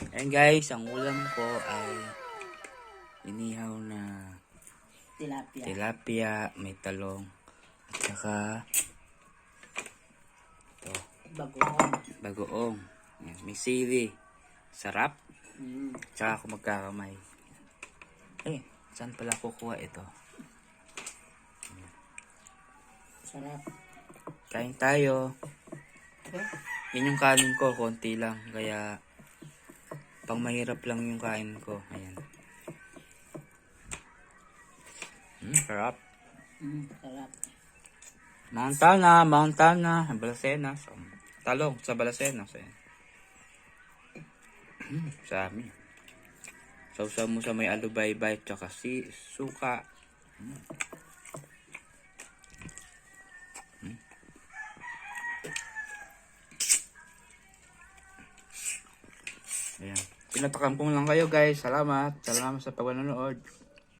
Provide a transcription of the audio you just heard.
Ayan guys, ang ulam ko ay inihaw na tilapia, may talong, at saka ito, bagoong. Ayan, may sili. Sarap. Tsaka ako magkakamay. Eh, saan pala kukuha ito? Sarap. Kain tayo. Yan yung kanin ko, konti lang. Kaya, pang mahirap lang yung kain ko. Ayan. Sarap. Sarap. Montana, Balacenas. Talong sa Balacenas. Ayan. Sami. Sausaw mo sa may alubaybay, tsaka suka. Ayan. Pinatakam ko lang kayo guys. Salamat. Salamat sa pag-nanood.